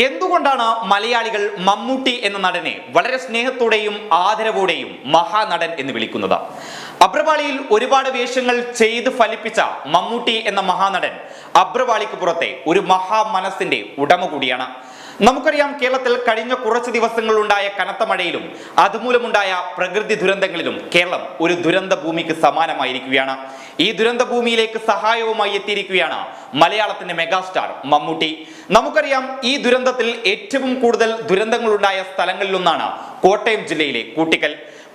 എന്തുകൊണ്ടാണ് മലയാളികൾ മമ്മൂട്ടി എന്ന നടനെ വളരെ സ്നേഹത്തോടെയും ആദരവോടെയും മഹാനടൻ എന്ന് വിളിക്കുന്നത്? അഭ്രപാളിയിൽ ഒരുപാട് വേഷങ്ങൾ ചെയ്ത് ഫലിപ്പിച്ച മമ്മൂട്ടി എന്ന മഹാനടൻ അഭ്രപാളിക്ക് പുറത്തെ ഒരു മഹാമനസ്സിന്റെ ഉടമ കൂടിയാണ്. നമുക്കറിയാം, കേരളത്തിൽ കഴിഞ്ഞ കുറച്ച് ദിവസങ്ങളുണ്ടായ കനത്ത മഴയിലും അതുമൂലമുണ്ടായ പ്രകൃതി ദുരന്തങ്ങളിലും കേരളം ഒരു ദുരന്ത ഭൂമിക്ക് സമാനമായിരിക്കുകയാണ്. ഈ ദുരന്ത ഭൂമിയിലേക്ക് സഹായവുമായി എത്തിയിരിക്കുകയാണ് മലയാളത്തിന്റെ മെഗാസ്റ്റാർ മമ്മൂട്ടി. നമുക്കറിയാം, ഈ ദുരന്തത്തിൽ ഏറ്റവും കൂടുതൽ ദുരന്തങ്ങളുണ്ടായ സ്ഥലങ്ങളിലൊന്നാണ് കോട്ടയം ജില്ലയിലെ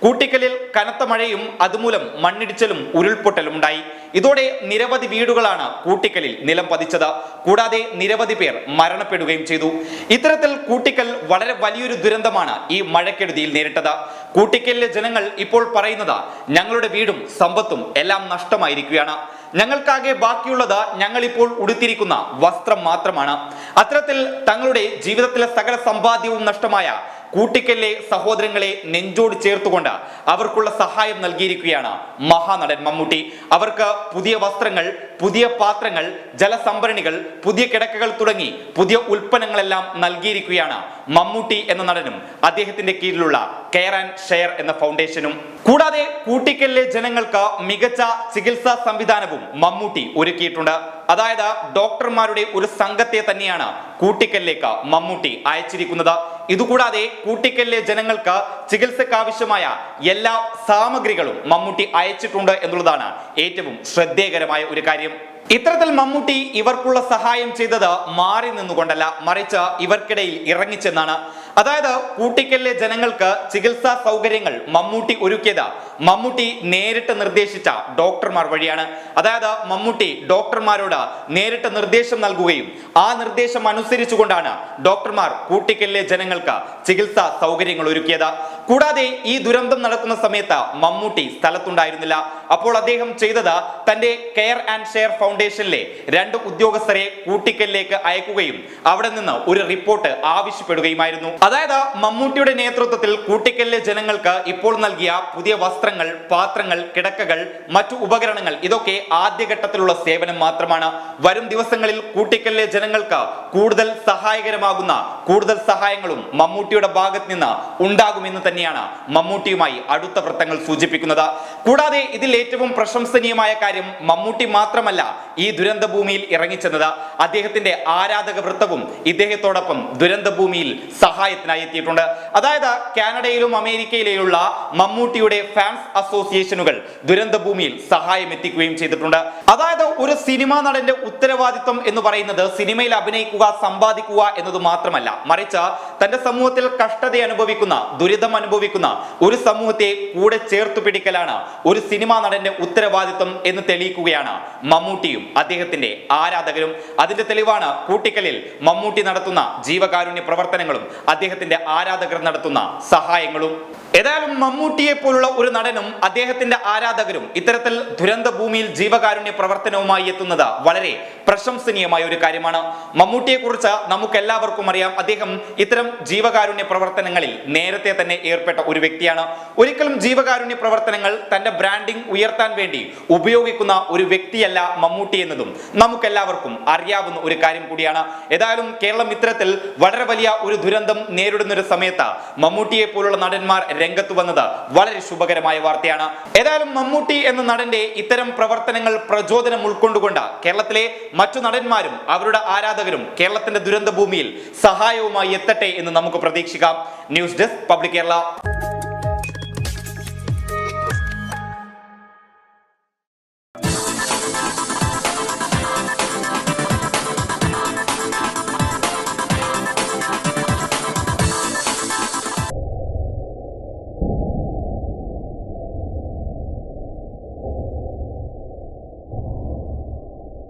കൂട്ടിക്കലിൽ കനത്ത മഴയും അതുമൂലം മണ്ണിടിച്ചിലും ഉരുൾപൊട്ടലും ഉണ്ടായി. ഇതോടെ നിരവധി വീടുകളാണ് കൂട്ടിക്കലിൽ നിലം പതിച്ചത്. കൂടാതെ നിരവധി പേർ മരണപ്പെടുകയും ചെയ്തു. ഇത്തരത്തിൽ കൂട്ടിക്കൽ വളരെ വലിയൊരു ദുരന്തമാണ് ഈ മഴക്കെടുതിയിൽ നേരിട്ടത്. കൂട്ടിക്കലിലെ ജനങ്ങൾ ഇപ്പോൾ പറയുന്നത്, ഞങ്ങളുടെ വീടും സമ്പത്തും എല്ലാം നഷ്ടമായിരിക്കുകയാണ്. ഞങ്ങൾക്കാകെ ബാക്കിയുള്ളത് ഞങ്ങളിപ്പോൾ ഉടുത്തിരിക്കുന്ന വസ്ത്രം മാത്രമാണ്. അത്തരത്തിൽ തങ്ങളുടെ ജീവിതത്തിലെ സകല സമ്പാദ്യവും നഷ്ടമായ കൂട്ടിക്കലിലെ സഹോദരങ്ങളെ നെഞ്ചോട് ചേർത്തുകൊണ്ട് അവർക്കുള്ള സഹായം നൽകിയിരിക്കുകയാണ് മഹാനടൻ മമ്മൂട്ടി. അവർക്ക് പുതിയ വസ്ത്രങ്ങൾ, പുതിയ പാത്രങ്ങൾ, ജലസംഭരണികൾ, പുതിയ കിടക്കകൾ തുടങ്ങി പുതിയ ഉൽപ്പന്നങ്ങളെല്ലാം നൽകിയിരിക്കുകയാണ് മമ്മൂട്ടി എന്ന നടനും അദ്ദേഹത്തിന്റെ കീഴിലുള്ള കെയർ ആൻഡ് ഷെയർ എന്ന ഫൗണ്ടേഷനും. കൂടാതെ കൂട്ടിക്കലിലെ ജനങ്ങൾക്ക് മികച്ച ചികിത്സാ സംവിധാനവും മമ്മൂട്ടി ഒരുക്കിയിട്ടുണ്ട്. അതായത് ഡോക്ടർമാരുടെ ഒരു സംഘത്തെ തന്നെയാണ് കൂട്ടിക്കലിലേക്ക് മമ്മൂട്ടി അയച്ചിരിക്കുന്നത്. ഇതുകൂടാതെ കൂട്ടിക്കലിലെ ജനങ്ങൾക്ക് ചികിത്സക്ക് ആവശ്യമായ എല്ലാ സാമഗ്രികളും മമ്മൂട്ടി അയച്ചിട്ടുണ്ട് എന്നുള്ളതാണ് ഏറ്റവും ശ്രദ്ധേയകരമായ ഒരു കാര്യം. ഇത്തരത്തിൽ മമ്മൂട്ടി ഇവർക്കുള്ള സഹായം ചെയ്തത് മാറി നിന്നുകൊണ്ടല്ല, മറിച്ച് ഇവർക്കിടയിൽ ഇറങ്ങിച്ചെന്നാണ്. അതായത് കൂട്ടിക്കലിലെ ജനങ്ങൾക്ക് ചികിത്സാ സൗകര്യങ്ങൾ മമ്മൂട്ടി ഒരുക്കിയത് മമ്മൂട്ടി നേരിട്ട് നിർദ്ദേശിച്ച ഡോക്ടർമാർ വഴിയാണ്. അതായത് മമ്മൂട്ടി ഡോക്ടർമാരോട് നേരിട്ട് നിർദ്ദേശം നൽകുകയും ആ നിർദ്ദേശം അനുസരിച്ചുകൊണ്ടാണ് ഡോക്ടർമാർ കൂട്ടിക്കലിലെ ജനങ്ങൾക്ക് ചികിത്സാ സൗകര്യങ്ങൾ ഒരുക്കിയത്. കൂടാതെ ഈ ദുരന്തം നടക്കുന്ന സമയത്ത് മമ്മൂട്ടി സ്ഥലത്തുണ്ടായിരുന്നില്ല. അപ്പോൾ അദ്ദേഹം ചെയ്തത് തന്റെ കെയർ ആൻഡ് ഷെയർ ഫൗണ്ടേഷനിലെ 2 ഉദ്യോഗസ്ഥരെ കൂട്ടിക്കലിലേക്ക് അയക്കുകയും അവിടെ നിന്ന് ഒരു റിപ്പോർട്ട് ആവശ്യപ്പെടുകയുമായിരുന്നു. അതായത് മമ്മൂട്ടിയുടെ നേതൃത്വത്തിൽ കൂട്ടിക്കലിലെ ജനങ്ങൾക്ക് ഇപ്പോൾ നൽകിയ പുതിയ വസ്ത്രങ്ങൾ, പാത്രങ്ങൾ, കിടക്കകൾ, മറ്റു ഉപകരണങ്ങൾ ഇതൊക്കെ ആദ്യഘട്ടത്തിലുള്ള സേവനം മാത്രമാണ്. വരും ദിവസങ്ങളിൽ കൂട്ടിക്കലിലെ ജനങ്ങൾക്ക് കൂടുതൽ സഹായകരമാകുന്ന കൂടുതൽ സഹായങ്ങളും മമ്മൂട്ടിയുടെ ഭാഗത്ത് നിന്ന് ഉണ്ടാകുമെന്ന് തന്നെയാണ് മമ്മൂട്ടിയുമായി അടുത്ത വൃത്തങ്ങൾ സൂചിപ്പിക്കുന്നത്. കൂടാതെ ഇതിൽ ഏറ്റവും പ്രശംസനീയമായ കാര്യം, മമ്മൂട്ടി മാത്രമല്ല ഈ ദുരന്ത ഭൂമിയിൽ ഇറങ്ങിച്ചെന്നത്, അദ്ദേഹത്തിന്റെ ആരാധക വൃത്തവും ഇദ്ദേഹത്തോടൊപ്പം ദുരന്ത ഭൂമിയിൽ സഹായത്തിനായി എത്തിയിട്ടുണ്ട്. അതായത് കാനഡയിലും അമേരിക്കയിലെയുള്ള മമ്മൂട്ടിയുടെ ഫാൻസ് അസോസിയേഷനുകൾ ദുരന്ത ഭൂമിയിൽ സഹായം എത്തിക്കുകയും ചെയ്തിട്ടുണ്ട്. അതായത് ഒരു സിനിമാ നടന്റെ ഉത്തരവാദിത്വം എന്ന് പറയുന്നത് സിനിമയിൽ അഭിനയിക്കുക, സമ്പാദിക്കുക എന്നത് മാത്രമല്ല, മറിച്ച് തന്റെ സമൂഹത്തിൽ കഷ്ടത അനുഭവിക്കുന്ന, ദുരിതം അനുഭവിക്കുന്ന ഒരു സമൂഹത്തെ കൂടെ ചേർത്തു പിടിക്കലാണ് ഒരു സിനിമാ നടന്റെ ഉത്തരവാദിത്വം എന്ന് തെളിയിക്കുകയാണ് മമ്മൂട്ടിയും അദ്ദേഹത്തിന്റെ ആരാധകരും. അതിന്റെ തെളിവാണ് കൂട്ടിക്കലിൽ മമ്മൂട്ടി നടത്തുന്ന ജീവകാരുണ്യ പ്രവർത്തനങ്ങളും അദ്ദേഹത്തിന്റെ ആരാധകർ നടത്തുന്ന സഹായങ്ങളും. ഏതായാലും മമ്മൂട്ടിയെ പോലുള്ള ഒരു നടനും അദ്ദേഹത്തിന്റെ ആരാധകരും ഇത്തരത്തിൽ ദുരന്ത ഭൂമിയിൽ ജീവകാരുണ്യ പ്രവർത്തനവുമായി എത്തുന്നത് വളരെ പ്രശംസനീയമായ ഒരു കാര്യമാണ്. മമ്മൂട്ടിയെ കുറിച്ച് നമുക്ക് എല്ലാവർക്കും അറിയാം, അദ്ദേഹം ഇത്തരം ജീവകാരുണ്യ പ്രവർത്തനങ്ങളിൽ നേരത്തെ തന്നെ ഏർപ്പെട്ട ഒരു വ്യക്തിയാണ്. ഒരിക്കലും ജീവകാരുണ്യ പ്രവർത്തനങ്ങൾ തന്റെ ബ്രാൻഡിംഗ് ഉയർത്താൻ വേണ്ടി ഉപയോഗിക്കുന്ന ഒരു വ്യക്തിയല്ല മമ്മൂട്ടി എന്നതും നമുക്കെല്ലാവർക്കും അറിയാവുന്ന ഒരു കാര്യം കൂടിയാണ്. ഏതായാലും കേരളം ഇത്തരത്തിൽ വളരെ വലിയ ഒരു ദുരന്തം നേരിടുന്ന ഒരു സമയത്ത് മമ്മൂട്ടിയെ പോലുള്ള നടന്മാർ രംഗത്ത് വന്നത് വളരെ ശുഭകരമായ വാർത്തയാണ്. ഏതായാലും മമ്മൂട്ടി എന്ന നടന്റെ ഇത്തരം പ്രവർത്തനങ്ങൾ പ്രചോദനം ഉൾക്കൊണ്ടുകൊണ്ട് കേരളത്തിലെ മറ്റു നടന്മാരും അവരുടെ ആരാധകരും കേരളത്തിന്റെ ദുരന്ത ഭൂമിയിൽ സഹായവുമായി എത്തട്ടെ എന്ന് നമുക്ക് പ്രതീക്ഷിക്കാം. News desk public Kerala.